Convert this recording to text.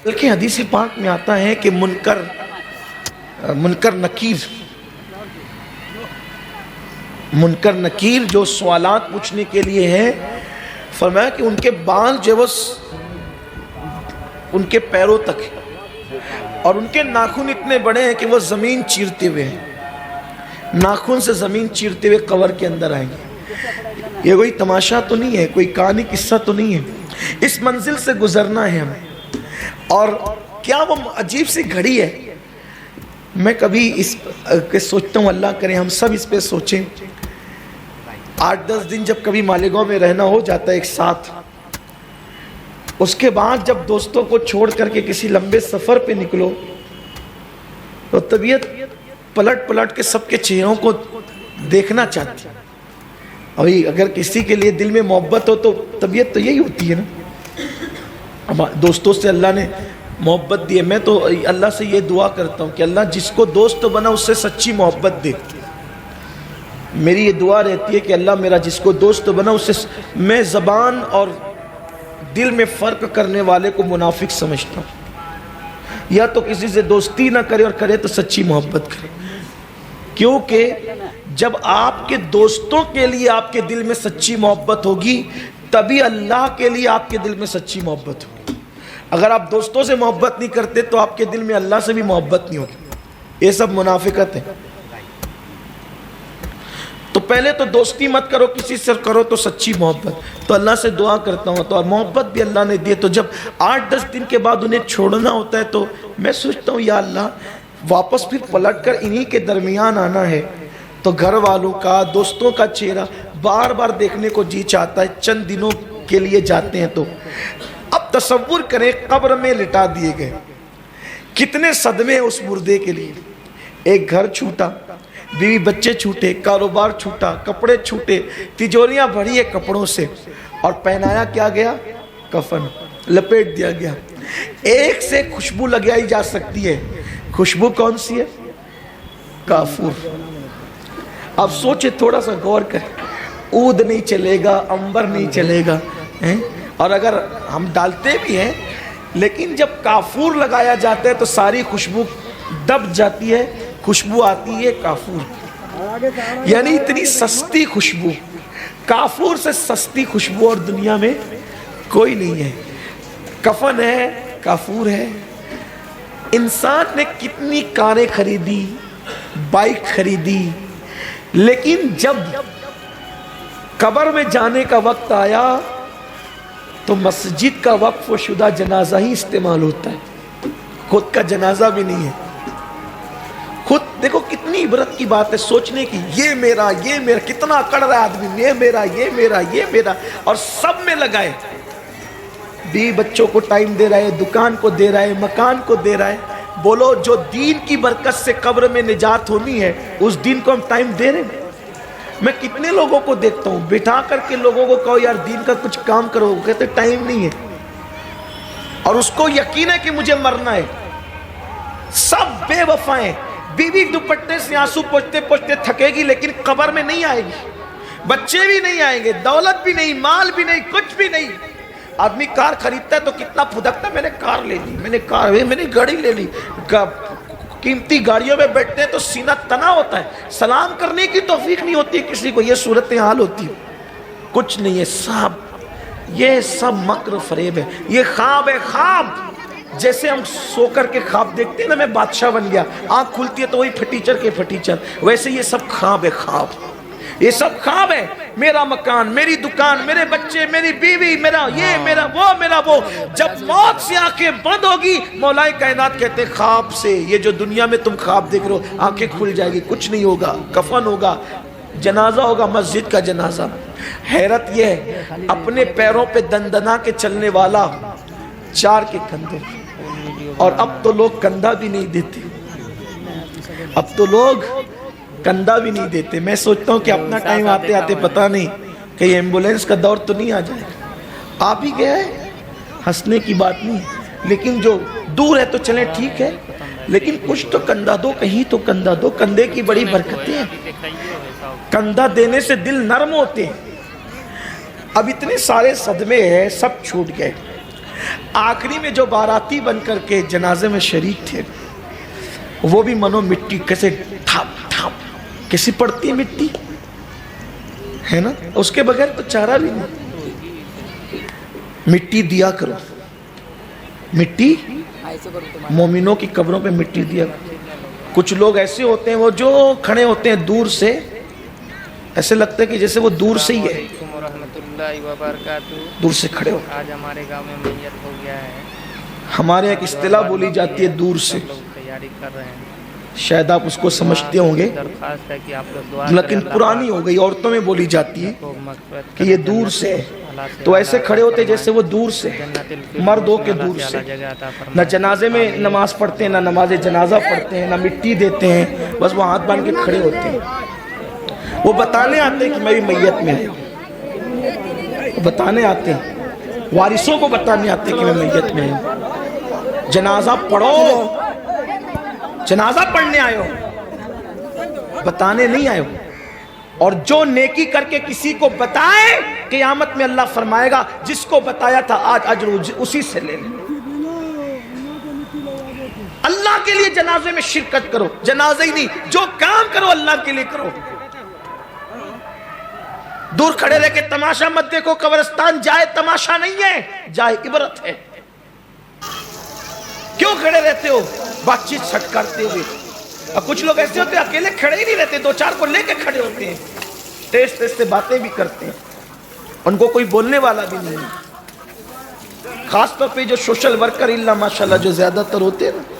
بلکہ حدیث پاک میں آتا ہے کہ منکر نکیر جو سوالات پوچھنے کے لیے ہے، فرمایا کہ ان کے بال جو ان کے پیروں تک ہے اور ان کے ناخن اتنے بڑے ہیں کہ وہ زمین چیرتے ہوئے ہیں، ناخن سے زمین چیرتے ہوئے قبر کے اندر آئیں گے۔ یہ کوئی تماشا تو نہیں ہے، کوئی کہانی قصہ تو نہیں ہے، اس منزل سے گزرنا ہے ہمیں۔ اور کیا وہ عجیب سی گھڑی ہے، میں کبھی اس کے سوچتا ہوں، اللہ کرے ہم سب اس پہ سوچیں۔ 8-10 دن جب کبھی مالیگاؤں میں رہنا ہو جاتا ہے ایک ساتھ، اس کے بعد جب دوستوں کو چھوڑ کر کے کسی لمبے سفر پہ نکلو تو طبیعت پلٹ کے سب کے چہروں کو دیکھنا چاہتی ہے۔ اور اگر کسی کے لیے دل میں محبت ہو تو طبیعت تو یہی ہوتی ہے نا۔ دوستوں سے اللہ نے محبت دی ہے، میں تو اللہ سے یہ دعا کرتا ہوں کہ اللہ جس کو دوست بنا اس سے سچی محبت دے۔ میری یہ دعا رہتی ہے کہ اللہ میرا جس کو دوست بنا اس سے، میں زبان اور دل میں فرق کرنے والے کو منافق سمجھتا ہوں۔ یا تو کسی سے دوستی نہ کرے اور کرے تو سچی محبت کرے، کیونکہ جب آپ کے دوستوں کے لیے آپ کے دل میں سچی محبت ہوگی تبھی اللہ کے لیے آپ کے دل میں سچی محبت ہوگی۔ اگر آپ دوستوں سے محبت نہیں کرتے تو آپ کے دل میں اللہ سے بھی محبت نہیں ہوگی۔ یہ سب منافقت ہے۔ تو پہلے تو دوستی مت کرو کسی سے، کرو تو سچی محبت۔ تو اللہ سے دعا کرتا ہوں، تو اور محبت بھی اللہ نے دی، تو جب 8-10 دن کے بعد انہیں چھوڑنا ہوتا ہے تو میں سوچتا ہوں یا اللہ واپس پھر پلٹ کر انہی کے درمیان آنا ہے، تو گھر والوں کا، دوستوں کا چہرہ بار بار دیکھنے کو جی چاہتا ہے۔ چند دنوں کے لیے جاتے ہیں تو اب تصور کریں قبر میں لٹا دیے گئے، کتنے صدمے اس مردے کے لیے۔ ایک گھر چھوٹا، بیوی بچے چھوٹے، کاروبار چھوٹا، کپڑے چھوٹے، تجوریاں بھری ہے کپڑوں سے، اور پہنایا کیا گیا؟ کفن لپیٹ دیا گیا۔ ایک سے خوشبو لگائی جا سکتی ہے، خوشبو کون سی ہے؟ کافور۔ اب سوچے، تھوڑا سا غور کریں، عود نہیں چلے گا، عنبر نہیں چلے گا، اور اگر ہم ڈالتے بھی ہیں لیکن جب کافور لگایا جاتا ہے تو ساری خوشبو دب جاتی ہے، خوشبو آتی ہے کافور، یعنی اتنی سستی خوشبو، کافور سے سستی خوشبو اور دنیا میں کوئی نہیں ہے۔ کفن ہے، کافور ہے۔ انسان نے کتنی کاریں خریدی، بائک خریدی، لیکن جب قبر میں جانے کا وقت آیا تو مسجد کا وقف شدہ جنازہ ہی استعمال ہوتا ہے، خود کا جنازہ بھی نہیں ہے۔ خود دیکھو کتنی عبرت کی بات ہے سوچنے کی، یہ میرا، یہ میرا، کتنا اکڑ رہا ہے آدمی، یہ میرا، یہ میرا، یہ میرا، اور سب میں لگائے۔ بیوی بچوں کو ٹائم دے رہا ہے، دکان کو دے رہا ہے، مکان کو دے رہا ہے۔ بولو جو دین کی برکت سے قبر میں نجات ہونی ہے اس دین کو ہم ٹائم دے رہے ہیں؟ میں کتنے لوگوں کو دیکھتا ہوں بٹھا کر کے لوگوں کو کہو یار دین کا کچھ کام کرو، کہتے ٹائم نہیں ہے، اور اس کو یقین ہے کہ مجھے مرنا ہے۔ سب بے وفائیں، بیوی دوپٹے سے آنسو پوچھتے پوچھتے تھکے گی لیکن قبر میں نہیں آئے گی، بچے بھی نہیں آئیں گے، دولت بھی نہیں، مال بھی نہیں، کچھ بھی نہیں۔ آدمی کار خریدتا ہے تو کتنا پھدکتا ہے، میں نے کار لے لی، میں نے گاڑی لے لی۔ قیمتی گاڑیوں میں بیٹھتے ہیں تو سینہ تنا ہوتا ہے، سلام کرنے کی توفیق نہیں ہوتی کسی کو، یہ صورتحال ہوتی ہے۔ کچھ نہیں ہے، یہ سب مکر فریب ہے، یہ خواب ہے، خواب۔ جیسے ہم سو کر کے خواب دیکھتے ہیں نا، میں بادشاہ بن گیا، آنکھ کھلتی ہے تو وہی پھٹیچر کے پھٹیچر، ویسے یہ سب خواب ہے، خواب، یہ سب خواب ہے۔ میرا مکان، میری دکان، میرے بچے، میری بیوی، میرا یہ، میرا وہ، میرا وہ۔ جب موت سے آنکھیں بند ہوگی، مولا کائنات کہتے ہیں خواب سے، یہ جو دنیا میں تم خواب دیکھ رہے ہو، آنکھیں کھل جائے گی، کچھ نہیں ہوگا، کفن ہوگا، جنازہ ہوگا، مسجد کا جنازہ۔ حیرت یہ ہے، اپنے پیروں پہ دندنا کے چلنے والا 4 کے کندھے، اور اب تو لوگ کندھا بھی نہیں دیتے، اب تو لوگ کندھا بھی نہیں دیتے۔ میں سوچتا ہوں کہ اپنا ٹائم آتے آتے پتہ نہیں کہ یہ ایمبولینس کا دور تو نہیں آ جائے گا۔ آپ ہی گئے، ہنسنے کی بات نہیں، لیکن جو دور ہے تو چلیں ٹھیک ہے، لیکن کچھ تو کندھا دو، کہیں تو کندھا دو. کندھے کی بڑی برکتیں ہیں. کندھا دینے سے دل نرم ہوتے ہیں. اب اتنے سارے صدمے ہیں، سب چھوٹ گئے. آخری میں جو باراتی بن کر کے جنازے میں شریک تھے وہ بھی منو مٹی کیسے ٹھاپ ٹھاپ کیسی پڑتی ہے مٹی ہے نا، اس کے بغیر تو چارہ بھی نہیں. مٹی دیا کرو، مٹی مومنوں کی قبروں پہ مٹی دیا. کچھ لوگ ایسے ہوتے ہیں وہ جو کھڑے ہوتے ہیں دور سے ایسے لگتا ہے کہ جیسے وہ دور سے ہی ہے، دور سے کھڑے ہو. آج ہمارے گاؤں میں میت ہو گیا ہے. ہمارے ایک اصطلاح بولی جاتی ہے دور سے، تیاری کر رہے ہیں. شاید آپ اس کو سمجھتے ہوں گے، درخواست ہے کہ آپ لوگ دعا لیکن پرانی ہو گئی. عورتوں میں بولی جاتی ہے کہ یہ دور سے ہے. تو ایسے کھڑے ہوتے جیسے وہ دور سے، مرد ہو کے دور سے. نہ جنازے میں نماز پڑھتے ہیں، نہ نماز جنازہ پڑھتے ہیں، نہ مٹی دیتے ہیں، بس وہ ہاتھ باندھ کے کھڑے ہوتے ہیں. وہ بتانے آتے ہیں کہ میں بھی میت میں ہوں، وہ بتانے آتے ہیں، وارثوں کو بتانے آتے ہیں کہ میں میت میں ہوں. جنازہ پڑھو، جنازہ پڑھنے آئے ہو، بتانے نہیں آئے ہو. اور جو نیکی کر کے کسی کو بتائے قیامت میں اللہ فرمائے گا جس کو بتایا تھا آج اجر اسی سے لے لیں. اللہ کے لیے جنازے میں شرکت کرو، جنازہ ہی نہیں، جو کام کرو اللہ کے لیے کرو. دور کھڑے رہ کے تماشا مت دیکھو. قبرستان جائے تماشا نہیں ہے، جائے عبرت ہے. کیوں کھڑے رہتے ہو؟ بات چیت چھٹ کرتے ہوئے. اور کچھ لوگ ایسے ہوتے ہیں اکیلے کھڑے ہی نہیں رہتے، دو چار کو لے کے کھڑے ہوتے ہیں، تیز تیز سے باتیں بھی کرتے ہیں، ان کو کوئی بولنے والا بھی نہیں. خاص طور پہ جو سوشل ورکر اللہ ماشاءاللہ جو زیادہ تر ہوتے ہیں نا